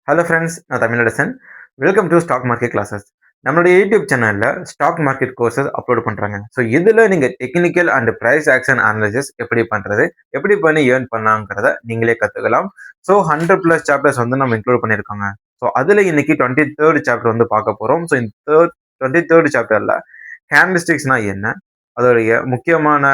Hello friends, நான் Tamilarasan. Welcome to stock market classes. நம்மளுடைய YouTube சேனலில் ஸ்டாக் மார்க்கெட் கோர்சஸ் அப்லோட் பண்ணுறாங்க. ஸோ இதில் நீங்கள் technical and price action analysis எப்படி பண்ணுறது, எப்படி பண்ணி ஏர்ன் பண்ணலாங்கிறத நீங்களே கற்றுக்கலாம். ஸோ 100+ சாப்டர்ஸ் வந்து நம்ம இன்க்ளூட் பண்ணியிருக்கோங்க. ஸோ அதில் இன்னைக்கு 23rd சாப்டர் வந்து பார்க்க போகிறோம். ஸோ இந்த 23rd சாப்டரில் கேண்டில்ஸ்டிக்ஸ்னா என்ன, அதோடைய முக்கியமான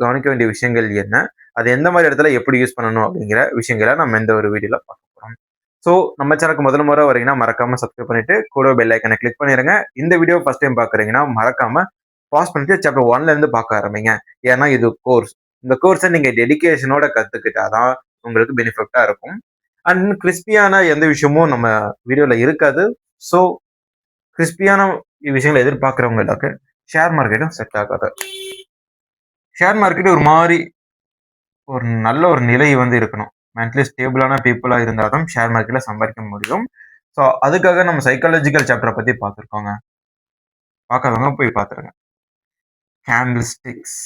கவனிக்க வேண்டிய விஷயங்கள் என்ன, அது எந்த மாதிரி இடத்துல எப்படி யூஸ் பண்ணணும் அப்படிங்கிற விஷயங்களை நம்ம இந்த ஒரு வீடியோவில் பார்க்க போகிறோம். ஸோ நம்ம சேனலுக்கு முதல் முறை வரீங்கன்னா மறக்காம சப்ஸ்கிரைப் பண்ணிட்டு கூட பெல் ஐக்கனை கிளிக் பண்ணிடுங்க. இந்த வீடியோ ஃபர்ஸ்ட் டைம் பார்க்குறீங்கன்னா மறக்காம பாஸ் பண்ணிட்டு சாப்டர் 1ல இருந்து பார்க்க ஆரம்பிங்க. ஏன்னா இது கோர்ஸ். இந்த கோர்ஸை நீங்க டெடிகேஷனோட கத்துக்கிட்டாதான் உங்களுக்கு பெனிஃபிட்டா இருக்கும். அண்ட் கிறிஸ்பியான எந்த விஷயமும் நம்ம வீடியோல இருக்காது. ஸோ கிறிஸ்பியான விஷயங்களை எதிர்பார்க்குறவங்களுக்கு ஷேர் மார்க்கெட்டும் செட் ஆகாது. ஷேர் மார்க்கெட் ஒரு மாதிரி ஒரு நல்ல ஒரு நிலை வந்து இருக்கணும். மென்டலி ஸ்டேபிளான பீப்புளாக இருந்தால் தான் ஷேர் மார்க்கெட்டில் சம்பாதிக்க முடியும். ஸோ அதுக்காக நம்ம சைக்காலஜிக்கல் சாப்டரை பற்றி பார்த்துருக்கோங்க. பார்க்காதவங்க போய் பார்த்துருங்க. கேண்டில்ஸ்டிக்ஸ்.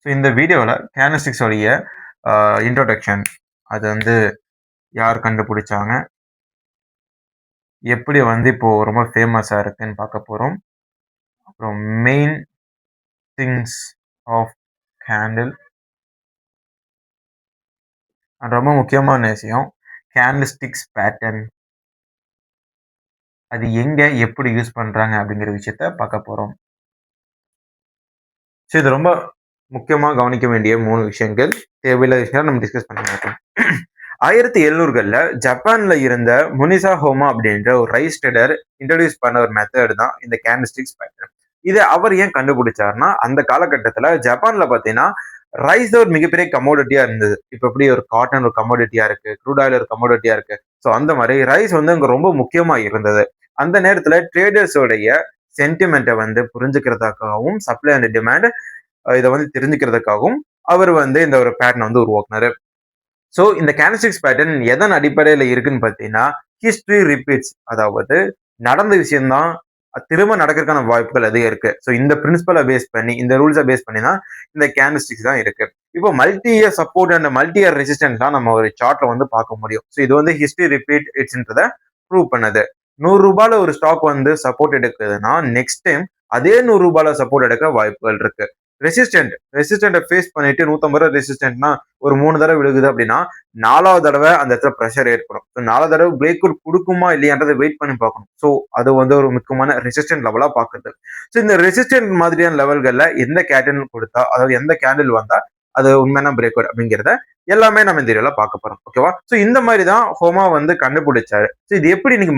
ஸோ இந்த வீடியோவில் கேண்டில்ஸ்டிக்ஸோடைய இன்ட்ரோடக்ஷன், அது வந்து யார் கண்டுபிடிச்சாங்க, எப்படி வந்து இப்போது ரொம்ப ஃபேமஸாக இருக்குன்னு பார்க்க போகிறோம். அப்புறம் மெயின் திங்ஸ் ஆஃப் கேண்டில், ரொம்ப முக்கியமான விஷயம் கேண்டில்ஸ்டிக்ஸ் பேட்டர்ன், அது எங்க எப்படி யூஸ் பண்றாங்க அப்படிங்கிற விஷயத்த பார்க்க போறோம். ஸோ இது ரொம்ப முக்கியமா கவனிக்க வேண்டிய 3 விஷயங்கள், தேவையில்லாத விஷயம் நம்ம டிஸ்கஸ் பண்ண மாட்டோம். 1700களில் ஜப்பான்ல இருந்த முனிசா ஹோமா அப்படின்ற ஒரு ரைஸ் ட்ரேடர் இன்ட்ரடியூஸ் பண்ண ஒரு மெத்தட் தான் இந்த கேண்டில்ஸ்டிக்ஸ் பேட்டர்ன். இதை அவர் ஏன் கண்டுபிடிச்சாருன்னா, அந்த காலகட்டத்தில் ஜப்பான்ல பார்த்தீங்கன்னா ரைஸ் ஒரு மிகப்பெரிய கமோடிட்டியா இருந்தது. இப்போ எப்படி ஒரு காட்டன் ஒரு கமோடிட்டியா இருக்கு, க்ரூட் ஆயில் ஒரு கமோடிட்டியா இருக்கு. ஸோ அந்த மாதிரி ரைஸ் வந்து அங்கே ரொம்ப முக்கியமா இருந்தது. அந்த நேரத்தில் ட்ரேடர்ஸோடைய சென்டிமெண்ட்டை வந்து புரிஞ்சுக்கிறதுக்காகவும், சப்ளை அண்ட் டிமாண்ட் இதை வந்து தெரிஞ்சுக்கிறதுக்காகவும் அவர் வந்து இந்த ஒரு பேட்டர்ன் வந்து உருவாக்குனாரு. ஸோ இந்த கேண்டில்ஸ்டிக்ஸ் பேட்டர்ன் எதன் அடிப்படையில் இருக்குன்னு பார்த்தீங்கன்னா, ஹிஸ்டரி ரிப்பீட்ஸ், அதாவது நடந்த விஷயம்தான் திரும்ப நடக்கிறதுக்கான வாய்ப்புகள் அதிகம் இருக்கு. ஸோ இந்த பிரின்சிபலை பேஸ் பண்ணி, இந்த ரூல்ஸை பேஸ் பண்ணி தான் இந்த கேண்டில்ஸ்டிக்ஸ் தான் இருக்கு. இப்போ multi year support and multi year resistance தான் நம்ம ஒரு சார்ட்ல வந்து பார்க்க முடியும். ஸோ இது வந்து ஹிஸ்டரி ரிப்பீட் இட்ஸ்ன்றதை ப்ரூவ் பண்ணுது. 100 ரூபாயில ஒரு ஸ்டாக் வந்து சப்போர்ட் எடுக்குதுன்னா, நெக்ஸ்ட் டைம் அதே 100 ரூபாயில சப்போர்ட் எடுக்க வாய்ப்புகள் இருக்கு. ரெசிஸ்டன்ட் ஃபேஸ் பண்ணிட்டு 150 ரூபாய் ரெசிஸ்டன்ட்னா ஒரு 3 தடவை விழுகுது அப்படின்னா, 4வது தடவை அந்த இடத்துல ப்ரெஷர் ஏற்படும். 4வது தடவை பிரேக் அவுட் கொடுக்குமா இல்லையான்றதை வெயிட் பண்ணி பார்க்கணும். ஸோ அது வந்து ஒரு முக்கியமான ரெசிஸ்டன்ட் லெவலா பார்க்குறது. ஸோ இந்த ரெசிஸ்டன்ட் மாதிரியான லெவல்கள்ல எந்த கேண்டில் கொடுத்தா, அதாவது எந்த கேண்டில் வந்தா அது உண்மையான பிரேக் அவுட் அப்படிங்கிறத எல்லாமே நம்ம இந்த வீடியோல பார்க்க போறோம். ஓகேவா? ஸோ இந்த மாதிரி தான் ஹோமா வந்து கண்டுபிடிச்சாரு. ஸோ இது எப்படி இன்னைக்கு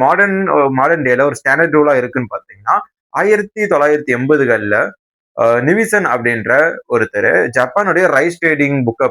மாடர்ன் டேல ஒரு ஸ்டாண்டர்ட் ரூலா இருக்குன்னு பார்த்தீங்கன்னா, 1980களில் நிவிசன் அப்படின்ற ஒருத்தர் ஜப்பானுடைய ரைஸ் ட்ரேடிங் புக்கை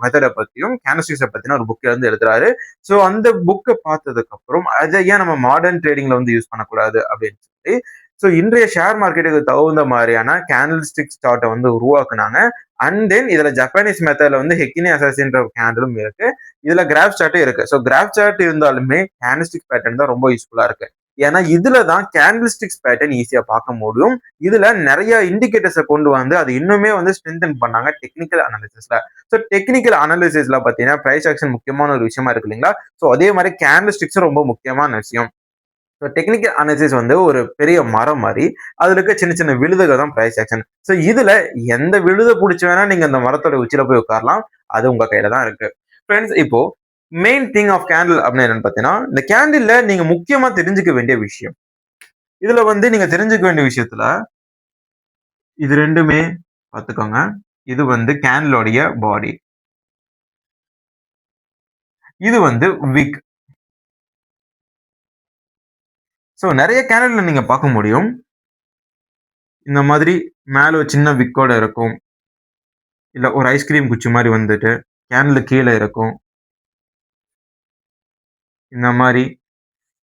மெத்தடை பத்தியும் கேண்டில்ஸ்டிக்ஸை பத்தின ஒரு புக்கை வந்து எழுதுறாரு. ஸோ அந்த புக்கை பார்த்ததுக்கு அப்புறம் அதை ஏன் நம்ம மாடர்ன் ட்ரேடிங்ல வந்து யூஸ் பண்ணக்கூடாது அப்படின்னு சொல்லி, ஸோ இன்றைய ஷேர் மார்க்கெட்டுக்கு தகுந்த மாதிரியான கேண்டில்ஸ்டிக் சார்ட்டை வந்து உருவாக்குனாங்க. அண்ட் தென் இதுல ஜப்பானீஸ் மெத்தட்ல வந்து ஹெக்கினி அசாசின்ற ஒரு கேண்டிலும் இருக்கு. இதுல கிராஃப் சார்ட்டும் இருக்கு. ஸோ கிராஃப் சார்ட் இருந்தாலுமே கேண்டில்ஸ்டிக் பேட்டர்ன் தான் ரொம்ப யூஸ்ஃபுல்லா இருக்கு. ஏன்னா இதுல தான் கேண்டில்ஸ்டிக்ஸ் பேட்டர்ன் ஈஸியா பார்க்க முடியும். இதுல நிறைய இண்டிகேட்டர்ஸை கொண்டு வந்து அது இன்னுமே வந்து ஸ்ட்ரென்தன் பண்ணாங்க டெக்னிக்கல் அனாலிசிஸ்ல. ஸோ டெக்னிக்கல் அனாலிசிஸ்ல பாத்தீங்கன்னா பிரைஸ் ஆக்ஷன் முக்கியமான ஒரு விஷயமா இருக்கு இல்லைங்களா? ஸோ அதே மாதிரி கேண்டில்ஸ்டிக்ஸும் ரொம்ப முக்கியமான விஷயம். ஸோ டெக்னிக்கல் அனாலிசிஸ் வந்து ஒரு பெரிய மரம் மாதிரி, அதுல இருக்க சின்ன சின்ன விழுதுகள் தான் பிரைஸ் ஆக்ஷன். ஸோ இதுல எந்த விழுதை பிடிச்சி வேணா நீங்க அந்த மரத்தோட உச்சியில போய் உட்காரலாம். அது உங்க கையில தான் இருக்கு. ஃப்ரெண்ட்ஸ், இப்போ மெயின் திங் ஆஃப் கேண்டில் அப்படின்னு என்னன்னு பார்த்தீங்கன்னா, இந்த கேண்டில்ல நீங்க முக்கியமா தெரிஞ்சுக்க வேண்டிய விஷயம், இதுல வந்து நீங்க தெரிஞ்சுக்க வேண்டிய விஷயத்துல இது ரெண்டுமே பார்த்துக்கோங்க. இது வந்து கேண்டிலோடைய பாடி, இது வந்து விக். ஸோ நிறைய கேண்டில்ல நீங்க பார்க்க முடியும், இந்த மாதிரி மேல ஒரு சின்ன விக்கோட இருக்கும், இல்ல ஒரு ஐஸ்கிரீம் குச்சி மாதிரி வந்துட்டு கேண்டில் கீழே இருக்கும். இந்த மாதிரி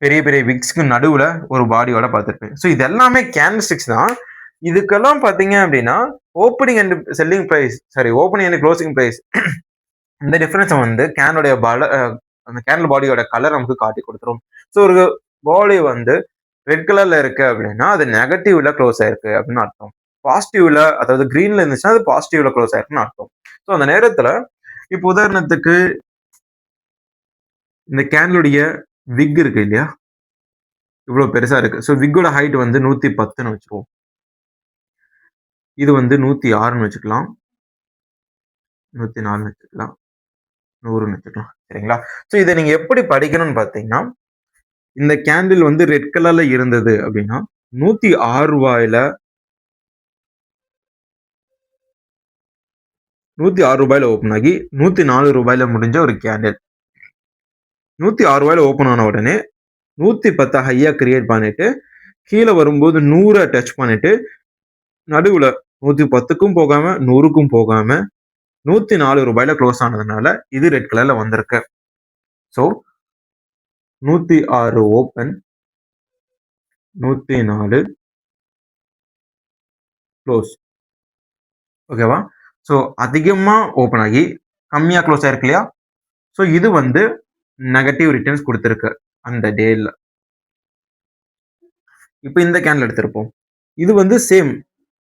பெரிய பெரிய விக்ஸ்க்கு நடுவுல ஒரு பாடியோட பார்த்துருப்பேன். ஸோ இது எல்லாமே கேண்டில்ஸ்டிக்ஸ் தான். இதுக்கெல்லாம் பார்த்தீங்க அப்படின்னா opening and selling price, sorry opening and closing price, இந்த டிஃபரன்ஸை வந்து கேனோடைய அந்த கேண்டில் பாடியோட கலர் நமக்கு காட்டி கொடுத்துரும். ஸோ ஒரு பாடி வந்து ரெட் கலர்ல இருக்கு அப்படின்னா அது நெகட்டிவ்ல க்ளோஸ் ஆயிருக்கு அப்படின்னு அர்த்தம். பாசிட்டிவ்ல, அதாவது கிரீன்ல இருந்துச்சுன்னா அது பாசிட்டிவ்ல க்ளோஸ் ஆயிருக்குன்னு அர்த்தம். ஸோ அந்த நேரத்துல இப்போ உதாரணத்துக்கு இந்த கேண்டலுடைய விக் இருக்கு இல்லையா, இவ்வளவு பெருசா இருக்கு. ஸோ விக்கோட ஹைட் வந்து 110ன்னு வச்சுருவோம். இது வந்து 106ன்னு வச்சுக்கலாம், 104ன்னு வச்சுக்கலாம், 100ன்னு வச்சுக்கலாம். சரிங்களா? ஸோ இதை நீங்க எப்படி படிக்கணும்னு பார்த்தீங்கன்னா, இந்த கேண்டில் வந்து ரெட் கலர்ல இருந்தது அப்படின்னா, ரூ. 106 ஓப்பன் ஆகி ரூ. 104 முடிஞ்ச ஒரு கேண்டில். ரூ. 106 ஓப்பன் ஆன உடனே 110 ஹையா கிரியேட் பண்ணிட்டு, கீழே வரும்போது 100 டச் பண்ணிட்டு, நடுவுல 110க்கும் போகாம 100க்கும் போகாம ரூ. 104 க்ளோஸ் ஆனதுனால இது ரெட் கலர்ல வந்திருக்கு. So 106 open, 104 close. ஓகேவா? ஸோ அதிகமா ஓப்பன் ஆகி கம்மியா க்ளோஸ் ஆயிருக்கு இல்லையா? ஸோ இது வந்து நெகட்டிவ் ரிட்டர்ன்ஸ் கொடுத்திருக்கு அந்த டேல. இப்போ இந்த கேண்டில் எடுத்திருப்போம். இது வந்து சேம்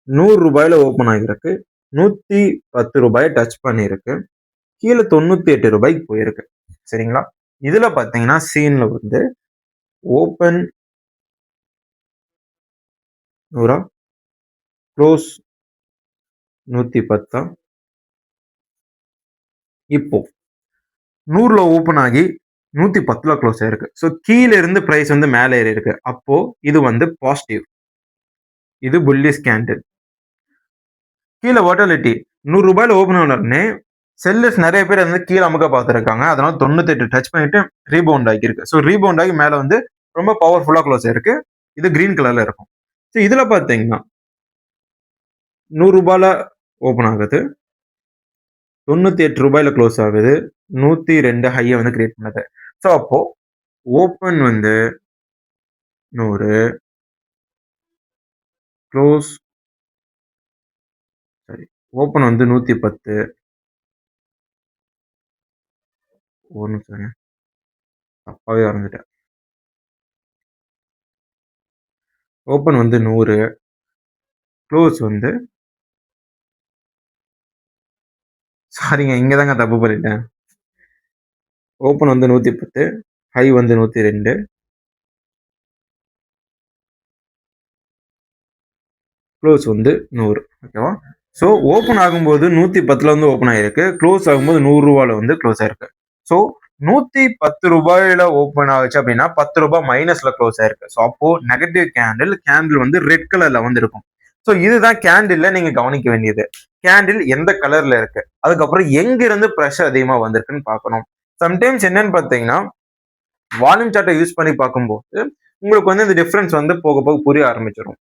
ரூ. 100 ஓப்பன் ஆகிருக்கு, ரூ. 110 டச் பண்ணியிருக்கு, கீழே ரூ. 98 போயிருக்கு. சரிங்களா? இதுல பாத்தீங்கன்னா சீன்ல வந்து ஓப்பன் 100, க்ளோஸ் 110. இப்போ 100ல ஓப்பன் ஆகி 110ல க்ளோஸ் ஆயிருக்கு. ஸோ கீழே இருந்து பிரைஸ் வந்து மேலே ஏறி இருக்கு. அப்போ இது வந்து பாசிட்டிவ், இது புல்லிஷ் கேண்டில். கீழே வாட்டாலிட்டி ரூ. 100 ஓப்பன் ஆன உடனே செல்லர்ஸ் நிறைய பேர் வந்து கீழே அமுக்க பார்த்துருக்காங்க. அதனால 98 டச் பண்ணிட்டு ரீபவுண்ட் ஆகியிருக்கு. ஸோ ரீபவுண்ட் ஆகி மேலே வந்து ரொம்ப பவர்ஃபுல்லா க்ளோஸ் ஆயிருக்கு. இது கிரீன் கலர்ல இருக்கும். ஸோ இதுல பாத்தீங்கன்னா ரூ. 100 ஓப்பன் ஆகுது, ரூ. 98 க்ளோஸ் ஆகுது, 102 ஹையை வந்து கிரியேட் பண்ணுது. ஸோ அப்போ ஓப்பன் வந்து 100, க்ளோஸ் சாரி ஓப்பன் வந்து 110, ஒரு நிமிஷம் தப்பாவே வரைஞ்சிட்டேன். ஓப்பன் வந்து 100, க்ளோஸ் வந்து சாரிங்க, இங்க தாங்க தப்பு பண்ணிட்டேன். ஓப்பன் வந்து 110, ஹை வந்து 102, க்ளோஸ் வந்து 100. ஓகேவா? ஸோ ஓப்பன் ஆகும்போது 110ல வந்து ஓப்பன் ஆயிருக்கு, க்ளோஸ் ஆகும்போது ரூ. 100 வந்து க்ளோஸ் ஆயிருக்கு. ஸோ ரூ. 110 ஓப்பன் ஆகுச்சு அப்படின்னா ரூ. 10 மைனஸ்ல க்ளோஸ் ஆயிருக்கு. ஸோ அப்போ நெகட்டிவ் கேண்டில் வந்து ரெட் கலர்ல வந்து இருக்கும். ஸோ இதுதான் கேண்டில்ல நீங்க கவனிக்க வேண்டியது. கேண்டில் எந்த கலர்ல இருக்கு, அதுக்கப்புறம் எங்க இருந்து ப்ரெஷர் அதிகமா வந்திருக்குன்னு பார்க்கணும். சம்டைம்ஸ் என்னன்னு பார்த்தீங்கன்னா, வால்யூம் சார்ட்டை யூஸ் பண்ணி பார்க்கும்போது உங்களுக்கு வந்து இந்த டிஃபரன்ஸ் வந்து போக போக புரிய ஆரம்பிச்சிடும்.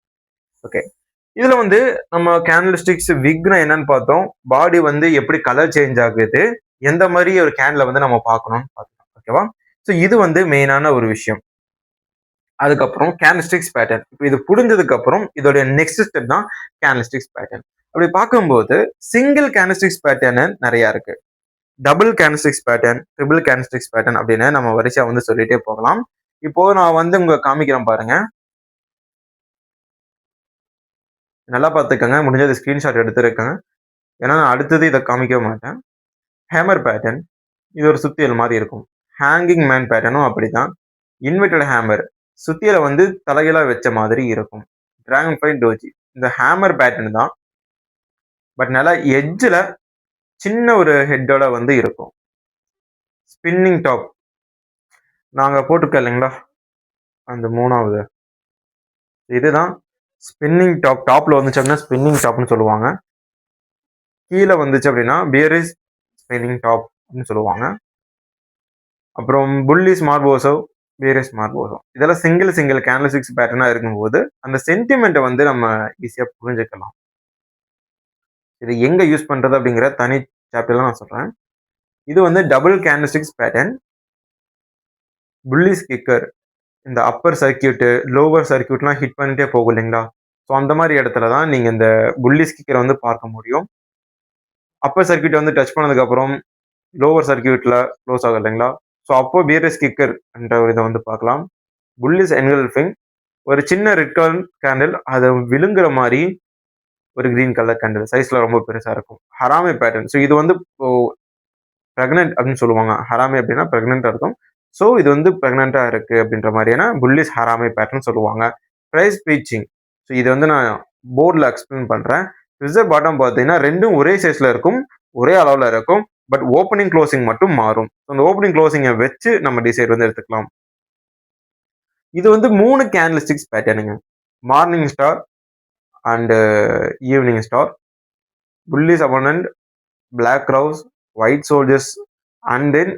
ஓகே, இதுல வந்து நம்ம கேண்டல்ஸ்டிக்ஸ் விக்னா என்னன்னு பார்த்தோம், பாடி வந்து எப்படி கலர் சேஞ்ச் ஆகுது, எந்த மாதிரி ஒரு கேண்டில் வந்து நம்ம பார்க்கணும்னு பார்த்தோம். ஓகேவா? ஸோ இது வந்து மெயினான ஒரு விஷயம். அதுக்கப்புறம் கேண்டல்ஸ்டிக்ஸ் பேட்டர்ன். இப்போ இது புரிஞ்சதுக்கு அப்புறம் இதோட நெக்ஸ்ட் ஸ்டெப் தான் கேண்டல்ஸ்டிக்ஸ் பேட்டர்ன். அப்படி பார்க்கும்போது சிங்கிள் கேண்டல்ஸ்டிக்ஸ் பேட்டர்ன் நிறைய இருக்கு. டபுள் கேண்டல்ஸ்டிக்ஸ் பேட்டர்ன், ட்ரிபிள் கேண்டல்ஸ்டிக்ஸ் பேட்டர்ன் அப்படின்னு நம்ம வரிசையா வந்து சொல்லிட்டே போகலாம். இப்போ நான் வந்து உங்களுக்கு காமிக்கிறேன் பாருங்க, நல்லா பார்த்துக்கங்க. முடிஞ்சது ஸ்கிரீன்ஷாட் எடுத்துருக்கேன், ஏன்னா நான் அடுத்தது இதை காமிக்க மாட்டேன். ஹேமர் பேட்டர்ன், இது ஒரு சுத்தியல் மாதிரி இருக்கும். ஹேங்கிங் மேன் பேட்டர்னும் அப்படிதான். இன்வெர்டட் ஹேமர், சுத்தியலை வந்து தலைகீழா வச்ச மாதிரி இருக்கும். டிராகன் ஃப்ளை டோஜி, இந்த ஹேமர் பேட்டர்ன் தான், பட் நல்லா எட்ஜில் சின்ன ஒரு ஹெட்டோட வந்து இருக்கும். ஸ்பின்னிங் டாப் நாங்கள் போட்டிருக்கோம் இல்லைங்களா, அந்த 3வது இதுதான் ஸ்பின்னிங் டாப். டாப்ல வந்துச்சு அப்படின்னா ஸ்பின்னிங் டாப்னு சொல்லுவாங்க. கீழே வந்துச்சு அப்படின்னா பியரிஸ் ஸ்பின்னிங் டாப் அப்படின்னு சொல்லுவாங்க. அப்புறம் புல்லிஸ் மார்போசோ, பியரிஸ் மார்போசோ, இதெல்லாம் சிங்கிள் கேண்டல்ஸ்டிக்ஸ் பேட்டர்னா இருக்கும்போது அந்த சென்டிமெண்ட்டை வந்து நம்ம ஈஸியாக புரிஞ்சுக்கலாம். இது எங்க யூஸ் பண்றது அப்படிங்கிற தனி சாப்டர்ல நான் சொல்றேன். இது வந்து டபுள் கேண்டல்ஸ்டிக்ஸ் பேட்டர்ன், புல்லிஸ் கிக்கர். இந்த அப்பர் சர்க்கியூட், லோவர் சர்க்கியூட்லாம் ஹிட் பண்ணிட்டே போகும் இல்லைங்களா, ஸோ அந்த மாதிரி இடத்துல தான் நீங்க இந்த புல்லிஸ் கிக்கரை வந்து பார்க்க முடியும். அப்பர் சர்க்கியூட் வந்து டச் பண்ணதுக்கு அப்புறம் லோவர் சர்க்கியூட்ல க்ளோஸ் ஆகும் இல்லைங்களா, ஸோ அப்போ பியரிஸ் கிக்கர் என்ற ஒரு இதை வந்து பார்க்கலாம். புல்லிஸ் என்கல்ஃபிங், ஒரு சின்ன ரெட் கலர் கேண்டில், அதை விழுங்குற மாதிரி ஒரு கிரீன் கலர் கேண்டில், சைஸ்ல ரொம்ப பெருசா இருக்கும். ஹராமே பேட்டர்ன், ஸோ இது வந்து ப்ரெக்னென்ட் அப்படின்னு சொல்லுவாங்க. ஹராமே அப்படின்னா ப்ரெக்னென்ட் அர்த்தம். ஸோ இது வந்து பிரெக்னெண்டா இருக்கு அப்படின்ற மாதிரியான புல்லிஷ் ஹராமி பேட்டர்ன் சொல்லுவாங்க. Price breaching. ஸோ இது வந்து நான் போர்டில் எக்ஸ்பிளைன் பண்றேன். ரிசர்வ் பாட்டம் பார்த்தீங்கன்னா ரெண்டும் ஒரே சைஸ்ல இருக்கும், ஒரே அளவில் இருக்கும். பட் ஓப்பனிங் க்ளோசிங் மட்டும் மாறும். அந்த ஓப்பனிங் க்ளோசிங்கை வச்சு நம்ம டிசைட் வந்து எடுத்துக்கலாம். இது வந்து 3 கேண்டில் ஸ்டிக்ஸ் பேட்டர்னுங்க. Morning star and evening star, bullish abandoned, black crows, white soldiers and then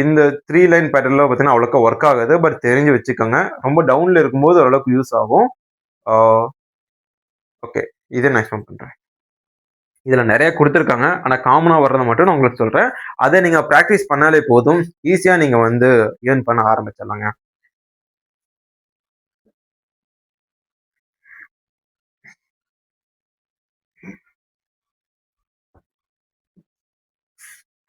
இந்த 3 லைன் பேட்டர்ல பார்த்தீங்கன்னா அவ்வளோக்கா ஒர்க் ஆகாது. பட் தெரிஞ்சு வச்சுக்கோங்க. ரொம்ப டவுன்ல இருக்கும்போது ஓரளவுக்கு யூஸ் ஆகும். ஓகே, இதை நான் எக்ஸ்பிளைன் பண்றேன். இதுல நிறைய கொடுத்துருக்காங்க. ஆனா காமனா வர்றதை மட்டும் நான் உங்களுக்கு சொல்றேன். அதை நீங்க ப்ராக்டிஸ் பண்ணாலே போதும். ஈஸியா நீங்க வந்து ஏர்ன் பண்ண ஆரம்பிச்சிடலாங்க.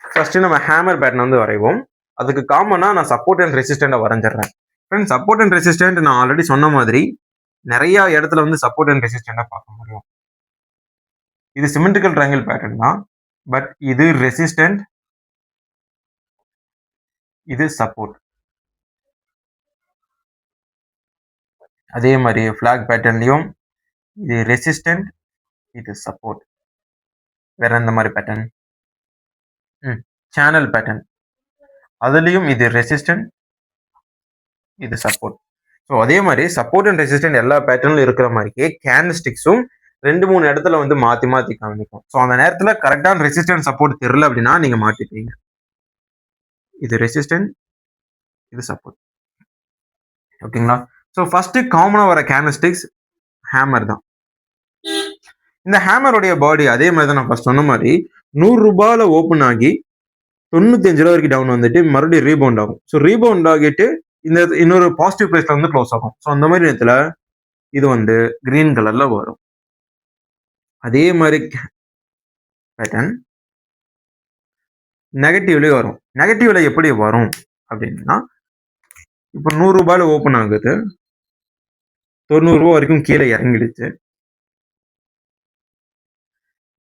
ஃபர்ஸ்ட் நம்ம ஹேமர் பேட்டர்ன் வந்து வரைவோம். அதுக்கு காமனா நான் சப்போர்ட் அண்ட் ரெசிஸ்டன்ட்டை வரைஞ்சிடுறேன். ஃப்ரெண்ட்ஸ், சப்போர்ட் அண்ட் ரெசிஸ்டன்ட் நான் ஆல்ரெடி சொன்ன மாதிரி நிறைய இடத்துல வந்து சப்போர்ட் அண்ட் ரெசிஸ்டன்ட்டை பார்க்க முடியும். இது சிமெட்ரிக்கல் ட்ரையாங்கிள் பேட்டர்ன் தான். பட் இது ரெசிஸ்டன்ட், இது சப்போர்ட். அதே மாதிரி ஃபிளாக் பேட்டர்ன்லயும் இது ரெசிஸ்டன்ட், இது சப்போர்ட். வேற எந்த மாதிரி பேட்டர்ன்? Channel pattern. அதுலயும் இது ரெசிஸ்டன்ட், இது சப்போர்ட். ஸோ அதே மாதிரி சப்போர்ட் அண்ட் ரெசிஸ்டன்ட் எல்லா பேட்டர்னும் இருக்கிற மாதிரியே கேண்டில் ஸ்டிக்ஸும் 2-3 இடத்துல வந்து மாத்தி மாத்தி காமிக்கும். ஸோ அந்த நேரத்துல கரெக்டான ரெசிஸ்டன்ட் சப்போர்ட் தெரியல அப்படின்னா நீங்க மாட்டிப்பீங்க. இது ரெசிஸ்டன்ட், இது சப்போர்ட். ஓகேங்களா? ஸோ ஃபர்ஸ்ட் காமனா வர கேண்டில் ஸ்டிக்ஸ் ஹேமர் தான். இந்த ஹேமருடைய பாடி அதே மாதிரி தான் நான் ஃபர்ஸ்ட் சொன்ன மாதிரி 100 ரூபாயில ஓப்பன் ஆகி 95 ரூபா வரைக்கும் டவுன் வந்துட்டு மறுபடியும் ரீபவுண்ட் ஆகும். ஸோ ரீபவுண்ட் ஆகிட்டு இந்த இன்னொரு பாசிட்டிவ் பிளேஸ்ல வந்து க்ளோஸ் ஆகும். ஸோ அந்த மாதிரி நேரத்துல இது வந்து கிரீன் கலர்ல வரும். அதே மாதிரி பேட்டர்ன் நெகட்டிவ்லயே வரும். நெகட்டிவ்ல எப்படி வரும் அப்படின்னா, இப்போ 100 ரூபாயில ஓப்பன் ஆகுது, 90 ரூபா வரைக்கும் கீழே இறங்கிடுச்சு,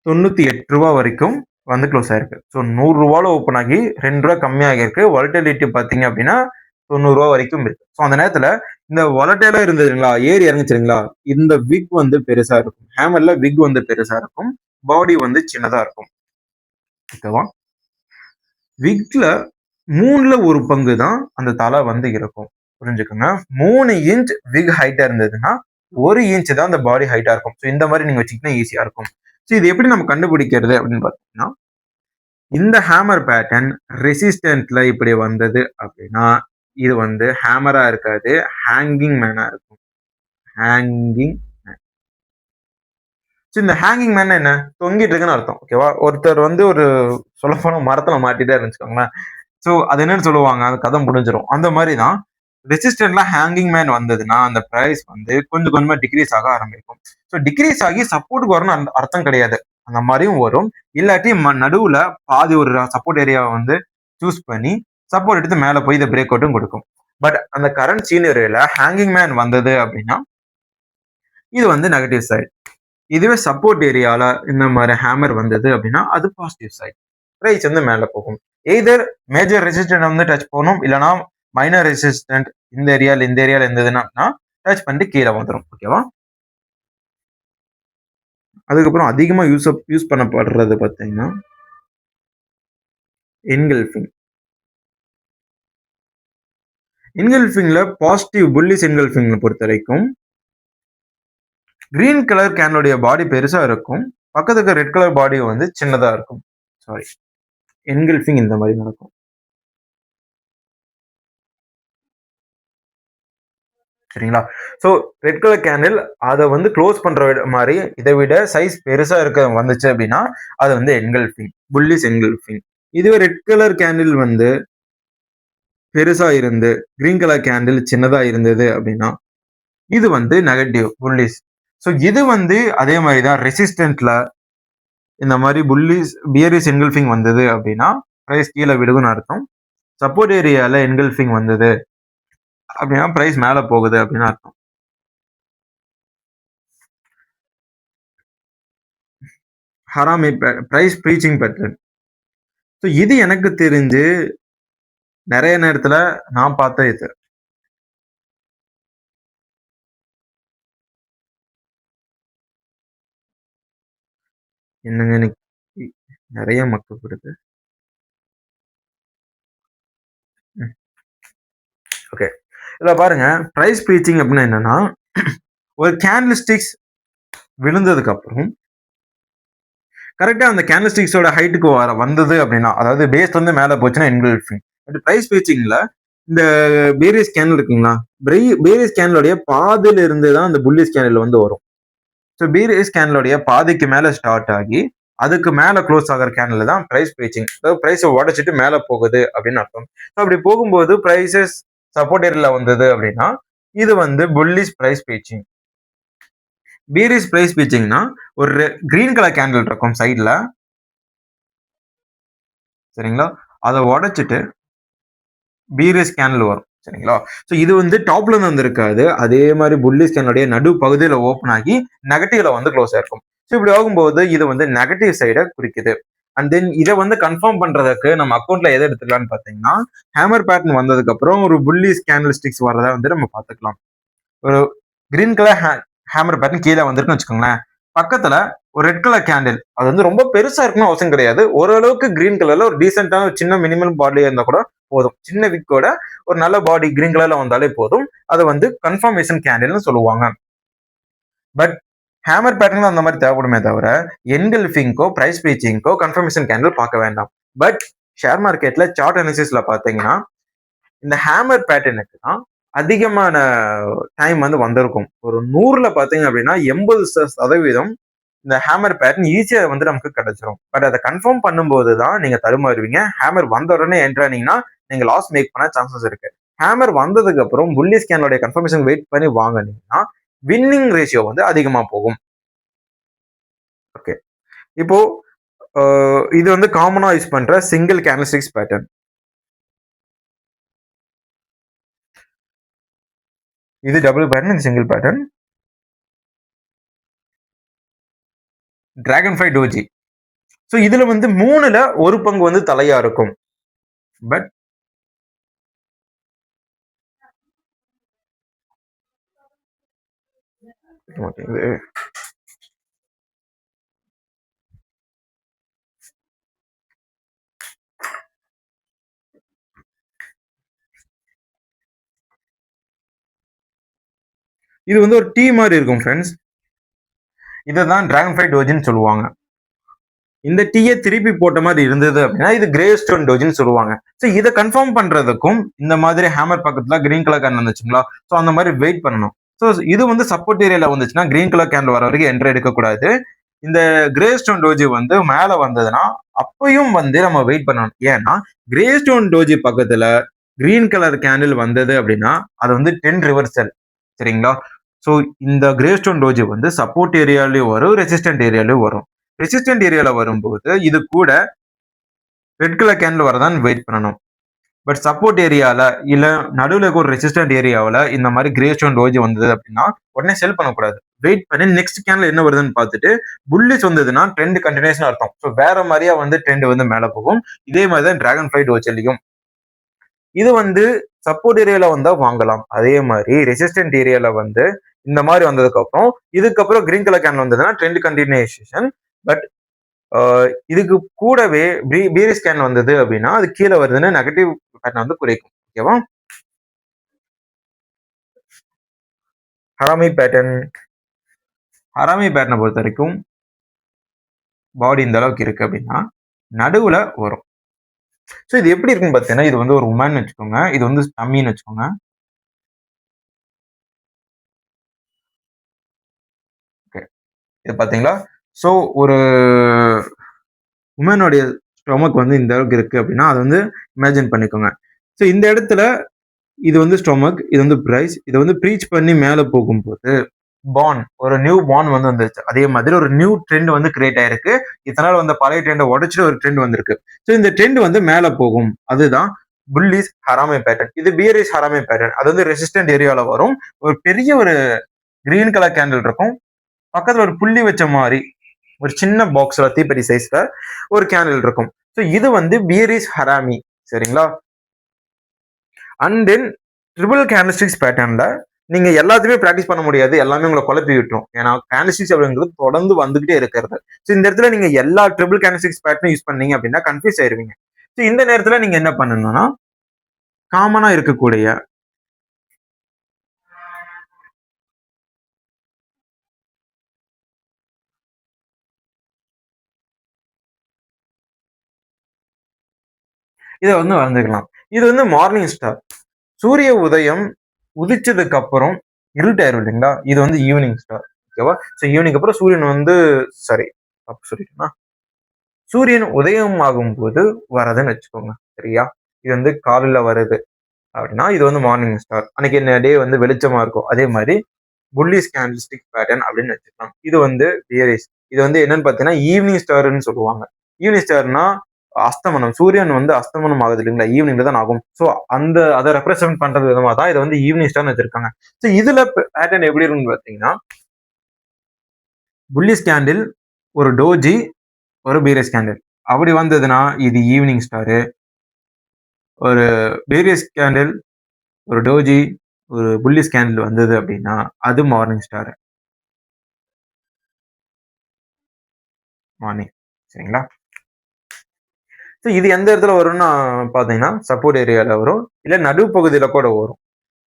98 ரூபா வரைக்கும் வந்து க்ளோஸ் ஆயிருக்கு. ஸோ 100 ரூபாயில ஓப்பன் ஆகி 2 ரூபா கம்மியாக இருக்கு. வாலட்டிலிட்டி பார்த்தீங்க அப்படின்னா 90 ரூபா வரைக்கும் இருக்கு. ஸோ அந்த நேரத்துல இந்த வாலட்டைலா இருந்ததுங்களா, ஏறி இறங்குச்சுங்களா, இந்த விக் வந்து பெருசா இருக்கும். ஹேமர்ல விக் வந்து பெருசா இருக்கும், பாடி வந்து சின்னதா இருக்கும். ஓகேவா? விக்ல 3ல ஒரு பங்கு தான் அந்த தலை வந்து இருக்கும். புரிஞ்சுக்கோங்க. 3 இன்ச் விக் ஹைட்டா இருந்ததுன்னா 1 இன்ச் தான் அந்த பாடி ஹைட்டா இருக்கும். ஸோ இந்த மாதிரி நீங்க வச்சுக்கிட்டா ஈஸியா இருக்கும். ஸோ இது எப்படி நம்ம கண்டுபிடிக்கிறது அப்படின்னு பார்த்தீங்கன்னா, இந்த ஹேமர் பேட்டர்ன் ரெசிஸ்டன்ட்ல இப்படி வந்தது அப்படின்னா இது வந்து ஹேமரா இருக்காது, ஹேங்கிங் மேனா இருக்கும். Hanging man. ஸோ இந்த ஹேங்கிங் மேன் என்ன? தொங்கிட்டு இருக்குன்னு அர்த்தம். ஓகேவா? ஒருத்தர் வந்து ஒரு சொல்லப்போனா மரத்துல மாட்டிட்டே இருந்துச்சுக்கோங்களேன். ஸோ அது என்னன்னு சொல்லுவாங்க, அந்த கதை முடிஞ்சிடும். அந்த மாதிரி தான் ரெசிஸ்டன்ட்ல ஹேங்கிங் மேன் வந்ததுன்னா அந்த பிரைஸ் வந்து கொஞ்சம் கொஞ்சமா டிக்ரீஸ் ஆக ஆரம்பிக்கும். ஸோ டிக்ரீஸ் ஆகி சப்போர்ட்டுக்கு வரும்னு அர்த்தம் கிடையாது. அந்த மாதிரியும் வரும். இல்லாட்டி நடுவுல பாதி ஒரு சப்போர்ட் ஏரியாவை வந்து சூஸ் பண்ணி சப்போர்ட் எடுத்து மேல போய் இதை பிரேக் அவுட்டும் கொடுக்கும். பட் அந்த கரண்ட் சீனரியில ஹேங்கிங் மேன் வந்தது அப்படின்னா இது வந்து நெகட்டிவ் சைடு. இதுவே சப்போர்ட் ஏரியால இந்த மாதிரி ஹேமர் வந்தது அப்படின்னா அது பாசிட்டிவ் சைடு. பிரைஸ் வந்து மேல போகும். எய்தர் மேஜர் ரெசிஸ்டன்ட் வந்து டச் பண்ணணும், இல்லைனா மைனர் ரெசிஸ்டன்ட் இந்த ஏரியால இருந்ததுன்னா டச் பண்ணிட்டு கீழே வந்துடும். ஓகேவா? அதுக்கப்புறம் அதிகமா யூஸ் பண்ணப்படுறது பார்த்தீங்கன்னா என்கல்ஃபிங். என்கல்ஃபிங்ல பாசிட்டிவ் புல்லிஷ் என்கல்ஃபிங் பொறுத்த வரைக்கும் கிரீன் கலர் கேனுடைய பாடி பெருசா இருக்கும், பக்கத்துக்கு ரெட் கலர் பாடி வந்து சின்னதா இருக்கும். சாரி, என்கல்ஃபிங் இந்த மாதிரி நடக்கும். சரிங்களா? ஸோ ரெட் கலர் கேண்டில் அதை வந்து க்ளோஸ் பண்ற மாதிரி இதை விட சைஸ் பெருசா இருக்க வந்துச்சு அப்படின்னா அது வந்து என்கல்ஃபிங், புல்லிஷ் என்கல்ஃபிங். இதுவே ரெட் கலர் கேண்டில் வந்து பெருசா இருந்து கிரீன் கலர் கேண்டில் சின்னதா இருந்தது அப்படின்னா இது வந்து நெகட்டிவ் புல்லிஷ். ஸோ இது வந்து அதே மாதிரி தான் ரெசிஸ்டன்ட்ல இந்த மாதிரி புல்லிஷ் பியரிஷ் என்கல்ஃபிங் வந்தது அப்படின்னா பிரைஸ் கீழே விடுதுன்னு அர்த்தம். சப்போர்ட் ஏரியால என்கல்ஃபிங் வந்தது அப்படின்னா பிரைஸ் மேல போகுது அப்படின்னு அர்த்தம். Harami price breaching pattern. So இது எனக்கு தெரிஞ்சு நிறைய நேரத்துல நான் பார்த்த இது. என்னங்க எனக்கு நிறைய மக்கப்படுது. ஓகே. இதுல பாருங்க, பிரைஸ் பிரீச்சிங் அப்படின்னா என்னன்னா, ஒரு கேண்டில் ஸ்டிக்ஸ் விழுந்ததுக்கு அப்புறம் கரெக்டா அந்த கேண்டில் ஸ்டிக்ஸோட ஹைட்டுக்கு வந்தது அப்படின்னா, அதாவது பேஸ் வந்து மேல போச்சுன்னா என்கல்ஃபிங். பட் பிரைஸ் பிரீச்சிங்ல இந்த பேரியஸ் கேண்டில் இருக்குங்களா, பேரியஸ் கேண்டிலுடைய பாதியில இருந்து தான் அந்த புல்லிஷ் கேண்டில் வந்து வரும். ஸோ பேரியஸ் கேண்டிலுடைய பாதிக்கு மேல ஸ்டார்ட் ஆகி அதுக்கு மேல க்ளோஸ் ஆகிற கேண்டில் தான் பிரைஸ் பிரீச்சிங். அதாவது பிரைஸை உடைச்சிட்டு மேல போகுது அப்படின்னு அர்த்தம். ஸோ அப்படி போகும்போது பிரைசஸ் சப்போர்ட் ஏரியால வந்தது அப்படின்னா இது வந்து புல்லிஷ் பிரைஸ் பிரீச்சிங். பீரிஸ் பிரைஸ் பிரீச்சிங்னா ஒரு கிரீன் கலர் கேண்டில் இருக்கும் சைட்ல, சரிங்களா, அதை உடைச்சிட்டு பீரிஸ் கேண்டில் வரும், சரிங்களா. ஸோ இது வந்து டாப்ல இருந்து வந்திருக்காது, அதே மாதிரி புல்லிஷ் கேண்டலுடைய நடு பகுதியில் ஓப்பன் ஆகி நெகட்டிவ்ல வந்து க்ளோஸ் ஆயிருக்கும். ஸோ இப்படி ஆகும்போது இது வந்து நெகட்டிவ் சைடை குறிக்குது. அண்ட் தென் இதை வந்து கன்ஃபார்ம் பண்றதுக்கு நம்ம அக்கௌண்ட்ல எதை எடுத்துக்கலாம்னு பாத்தீங்கன்னா, ஹேமர் பேட்டர்ன் வந்ததுக்கு அப்புறம் ஒரு புல்லிஷ் கேண்டில் ஸ்டிக்ஸ் வரதை வந்து நம்ம பார்த்துக்கலாம். ஒரு கிரீன் கலர் ஹேமர் பேட்டர்ன் கீழே வந்துருக்குன்னு வச்சுக்கோங்களேன். பக்கத்துல ஒரு ரெட் கலர் கேண்டில், அது வந்து ரொம்ப பெருசா இருக்கணும் அவசியம் கிடையாது, ஓரளவுக்கு கிரீன் கலர்ல ஒரு டீசென்டான சின்ன மினிமல் பாடியா இருந்தா கூட போதும். சின்ன விக்கோட ஒரு நல்ல பாடி கிரீன் கலர்ல வந்தாலே போதும். அதை வந்து கன்ஃபர்மேஷன் கேண்டில்னு சொல்லுவாங்க. பட் ஹேமர் பேட்டர்ன் அந்த மாதிரி தேவைப்படுமே தவிர என்கல்ஃபிங்கோ பிரைஸ் பிரீச்சிங்கோ கன்ஃபர்மேஷன் கேண்டில் பார்க்க வேண்டாம். பட் ஷேர் மார்க்கெட்ல சார்ட் அனாலிசிஸ்ல பாத்தீங்கன்னா இந்த ஹேமர் பேட்டர்னுக்கு தான் அதிகமான டைம் வந்து வந்திருக்கும். ஒரு 100ல பாத்தீங்க அப்படின்னா 80% இந்த ஹேமர் பேட்டர்ன் ஈஸியா வந்து நமக்கு கிடைச்சிரும். பட் அதை கன்ஃபார்ம் பண்ணும்போது தான் நீங்க தடுமாறுவீங்க. ஹேமர் வந்த உடனே என்ட்ரானீங்கன்னா நீங்க லாஸ் மேக் பண்ண சான்சஸ் இருக்கு. ஹேமர் வந்ததுக்கு அப்புறம் புல்லி ஸ்கேனோட கன்ஃபர்மேஷன் வெயிட் பண்ணி வாங்கினீங்கன்னா வின்னிங் ரேஷியோ வந்து அதிகமா போகும். ஓகே. இப்போ இது வந்து காமனா யூஸ் பண்ற சிங்கிள் கேண்டில்ஸ்டிக்ஸ் பேட்டர்ன். இது டபுள் பேட்டர்ன், இது single pattern. Dragon fly doji. So இதுல வந்து 3ல ஒரு பங்கு வந்து தலையா இருக்கும். பட் இது வந்து ஒரு டீ மாதிரி இருக்கும் ஃப்ரெண்ட்ஸ். இதை தான் டிராகன் ஃப்ளை டோஜின்னு சொல்லுவாங்க. இந்த டீயை திருப்பி போட்ட மாதிரி இருந்தது அப்படின்னா இது கிரே ஸ்டோன் டோஜின்னு சொல்லுவாங்க. ஸோ இதை கன்ஃபார்ம் பண்றதுக்கும் இந்த மாதிரி ஹேமர் பக்கத்துல கிரீன் கலர் கேன் வந்துச்சுங்களா, ஸோ அந்த மாதிரி வெயிட் பண்ணணும். ஸோ இது வந்து சப்போர்ட் ஏரியால வந்துச்சுன்னா கிரீன் கலர் கேன் வர வரைக்கும் என்ட்ரி எடுக்கக்கூடாது. இந்த கிரே ஸ்டோன் டோஜி வந்து மேல வந்ததுன்னா அப்பயும் வந்து நம்ம வெயிட் பண்ணணும். ஏன்னா கிரே ஸ்டோன் டோஜி பக்கத்துல கிரீன் கலர் கேண்டில் வந்தது அப்படின்னா அது வந்து 10 ரிவர்சல், சரிங்களா. ஸோ இந்த கிரே ஸ்டோன் டோஜி வந்து சப்போர்ட் ஏரியாலையும் வரும், ரெசிஸ்டன்ட் ஏரியாலையும் வரும். ரெசிஸ்டன்ட் ஏரியால வரும்போது இது கூட ரெட் கலர் கேண்டில் வரதான் வெயிட் பண்ணணும். பட் சப்போர்ட் ஏரியால இல்ல நடுவில் இருக்க ஒரு ரெசிஸ்டன்ட் ஏரியாவில் இந்த மாதிரி கிரே ஸ்டோன் டோஜி வந்தது அப்படின்னா உடனே செல் பண்ணக்கூடாது. வெயிட் பண்ணி நெக்ஸ்ட் கேண்டில் என்ன வருதுன்னு பார்த்துட்டு புல்லிஷ் வந்ததுன்னா ட்ரெண்ட் கண்டினியூஷன் அர்த்தம். ஸோ வேற மாதிரியா வந்து ட்ரெண்ட் வந்து மேல போகும். இதே மாதிரி தான் டிராகன் ஃப்ளை டோஜிலையும் இது வந்து சப்போர்ட் ஏரியால வந்தா வாங்கலாம். அதே மாதிரி ரெசிஸ்டன்ட் ஏரியால வந்து இந்த மாதிரி வந்ததுக்கு அப்புறம் இதுக்கப்புறம் கிரீன் கலர் கேண்டில் வந்ததுன்னா ட்ரெண்ட் கண்டினியூஷன். பட் இதுக்கு கூடவே பீரி ஸ்கேன் வந்தது அப்படின்னா அது கீழே வருதுன்னு நெகட்டிவ் பேட்டர்ன் வந்து குறைக்கும். ஓகேவா. Harami pattern. ஹராமி பேட்டர்னை பொறுத்த வரைக்கும் பாடி இந்த அளவுக்கு இருக்கு அப்படின்னா நடுவுல வரும். ஸோ இது எப்படி இருக்குன்னு பார்த்தீங்கன்னா இது வந்து ஒரு உமன் வச்சுக்கோங்க, இது வந்து டம்மின்னு வச்சுக்கோங்க. ஓகே, இது பார்த்தீங்களா. ஸோ ஒரு உமனுடைய ஸ்டொமக் வந்து இந்த அளவுக்கு இருக்கு அப்படின்னா அதை வந்து இமேஜின் பண்ணிக்கோங்க. ஸோ இந்த இடத்துல இது வந்து ஸ்டொமக், இது வந்து பிரைஸ், இதை வந்து ப்ரீச் பண்ணி மேலே போகும்போது பான், ஒரு நியூ பான் வந்து வந்துருச்சு. அதே மாதிரி ஒரு நியூ ட்ரெண்ட் வந்து கிரியேட் ஆயிருக்கு. இதனால வந்து பழைய ட்ரெண்டை உடச்சிட்டு ஒரு ட்ரெண்ட் வந்திருக்கு. ஸோ இந்த ட்ரெண்ட் வந்து மேலே போகும். அதுதான் புல்லிஸ் ஹராமே பேட்டர்ன். இது பியரிஸ் ஹராமே பேட்டர்ன். அது வந்து ரெசிஸ்டன்ட் ஏரியால வரும். ஒரு பெரிய ஒரு கிரீன் கலர் கேண்டில் இருக்கும். பக்கத்துல ஒரு புள்ளி வச்ச மாதிரி ஒரு சின்ன பாக்ஸ்ல தீப்பெட்டி சைஸ்ல ஒரு கேண்டில் இருக்கும். ஸோ இது வந்து பியரிஸ் ஹராமி, சரிங்களா. அண்ட் தென் ட்ரிபிள் கேண்டல்ஸ்டிக்ஸ் பேட்டர்ன்ல நீங்க எல்லாத்தையுமே ப்ராக்டிஸ் பண்ண முடியாது, எல்லாமே உங்களை குழப்பி விட்டுரும். ஏன்னா கேண்டல்ஸ்டிக்ஸ் அப்படிங்கிறது தொடர்ந்து வந்துகிட்டே இருக்கிறது. ஸோ இந்த இடத்துல நீங்க எல்லா ட்ரிபிள் கேண்டல்ஸ்டிக்ஸ் பேட்டர்னும் யூஸ் பண்ணீங்க அப்படின்னா கன்ஃபியூஸ் ஆயிருவீங்க. ஸோ இந்த நேரத்துல நீங்க என்ன பண்ணணும்னா காமனா இருக்கக்கூடிய இதை வந்து வரைஞ்சுக்கலாம். இது வந்து மார்னிங் ஸ்டார். சூரிய உதயம் உதிச்சதுக்கு அப்புறம் இருட்டாயிரும் இல்லைங்களா, இது வந்து ஈவினிங் ஸ்டார். ஓகேவா? ஸோ ஈவினிங் அப்புறம் சூரியன் வந்து சாரி தப்பு சொல்லிட்டேன்னா, சூரியன் உதயம் ஆகும்போது வரதுன்னு வச்சுக்கோங்க. சரியா? இது வந்து காலையில வருது அப்படின்னா இது வந்து மார்னிங் ஸ்டார். அன்னைக்கு என்ன டே வந்து வெளிச்சமா இருக்கும். அதே மாதிரி புல்லிஷ் கேண்டில்ஸ்டிக் பேட்டர்ன் அப்படின்னு வச்சுக்கலாம். இது வந்து பியரிஷ். இது வந்து என்னன்னு பார்த்தீங்கன்னா ஈவினிங் ஸ்டார்ன்னு சொல்லுவாங்க. ஈவினிங் ஸ்டார்னா அஸ்தமனம். சூரியன் வந்து அஸ்தமனம் ஆகுது இல்லைங்களா, ஈவினிங்ல தான் ஆகும். ஸோ அதை ரெப்ரசென்ட் பண்றது விதமா தான் இதை வந்து ஈவினிங் ஸ்டார்னு வச்சிருக்காங்க. ஸோ இதுல பேட்டர்ன் எப்படி இருக்குன்னு பார்த்தீங்கன்னா புல்லிஷ் கேண்டில், ஒரு டோஜி, ஒரு பீரியஸ் கேண்டில் அப்படி வந்ததுன்னா இது ஈவினிங் ஸ்டாரு. ஒரு பீரியஸ் கேண்டில், ஒரு டோஜி, ஒரு புல்லிஷ் கேண்டில் வந்தது அப்படின்னா அது மார்னிங் ஸ்டார். மார்னிங். சரிங்களா? ஸோ இது எந்த இடத்துல வரும்னா பார்த்தீங்கன்னா சப்போர்ட் ஏரியால வரும், இல்லை நடுப்பகுதியில கூட வரும்.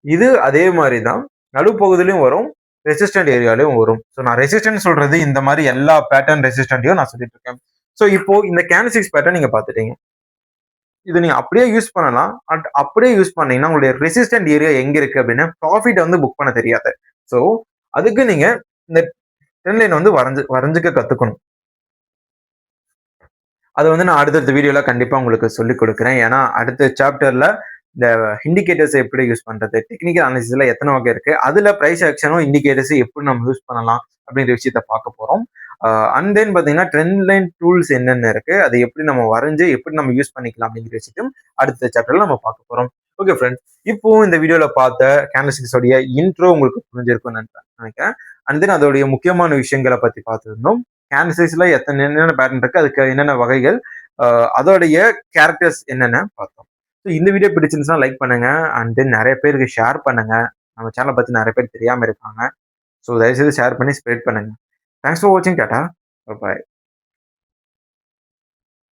இது அதே மாதிரி தான் நடுப்பகுதியிலையும் வரும், ரெசிஸ்டன்ட் ஏரியாலையும் வரும். ஸோ நான் ரெசிஸ்டன்ட் சொல்றது இந்த மாதிரி எல்லா பேட்டர்ன் ரெசிஸ்டன்ட்டையும் நான் சொல்லிட்டு இருக்கேன். ஸோ இப்போ இந்த கேண்டில்ஸ்டிக்ஸ் பேட்டர்ன் நீங்க பார்த்துட்டீங்க. இது நீங்க அப்படியே யூஸ் பண்ணலாம். அப்படியே யூஸ் பண்ணீங்கன்னா உங்களுடைய ரெசிஸ்டன்ட் ஏரியா எங்க இருக்கு அப்படின்னு ப்ராஃபிட் வந்து புக் பண்ண தெரியாது. ஸோ அதுக்கு நீங்க இந்த ட்ரெண்ட் லைன் வந்து வரைஞ்சுக்க கத்துக்கணும். அது வந்து நான் அடுத்தடுத்த வீடியோல கண்டிப்பா உங்களுக்கு சொல்லிக் கொடுக்குறேன். ஏன்னா அடுத்த சாப்டர்ல இந்த இண்டிகேட்டர்ஸ் எப்படி யூஸ் பண்றது, டெக்னிக்கல் அனாலிசிஸ்ல எத்தனை வகை இருக்கு, அதுல பிரைஸ் ஆக்ஷனும் இண்டிகேட்டர்ஸ் எப்படி நம்ம யூஸ் பண்ணலாம் அப்படிங்கிற விஷயத்த பார்க்க போறோம். அண்ட் தென் பாத்தீங்கன்னா ட்ரெண்ட் லைன் டூல்ஸ் என்னென்ன இருக்கு, அதை எப்படி நம்ம வரைஞ்சு எப்படி நம்ம யூஸ் பண்ணிக்கலாம் அப்படிங்கிற விஷயத்தையும் அடுத்த சாப்டர்ல நம்ம பார்க்க போறோம். ஓகே ஃப்ரெண்ட்ஸ், இப்போ இந்த வீடியோல பார்த்த கேண்டல்ஸ்டிக்ஸ் உடைய இன்ட்ரோ உங்களுக்கு புரிஞ்சிருக்கும்னு நினைக்கிறேன். அண்ட் தென் அதோடைய முக்கியமான விஷயங்களை பத்தி பார்த்துருந்தோம். கேண்டல்ஸ்டிக்ஸ்ல என்னென்ன பேட்டர்ன் இருக்கு, அதுக்கு என்னென்ன வகைகள், அதோடைய கேரக்டர்ஸ் என்னென்ன பார்த்தோம். ஸோ இந்த வீடியோ பிடிச்சிருந்துச்சுன்னா லைக் பண்ணுங்க. அண்ட் தென் நிறைய பேருக்கு ஷேர் பண்ணுங்க. நம்ம சேனலை பத்தி நிறைய பேர் தெரியாம இருக்காங்க. ஸோ தயவுசெய்து ஷேர் பண்ணி ஸ்ப்ரெட் பண்ணுங்க. தேங்க்ஸ் ஃபார் வாட்சிங். டாடா, பாய்.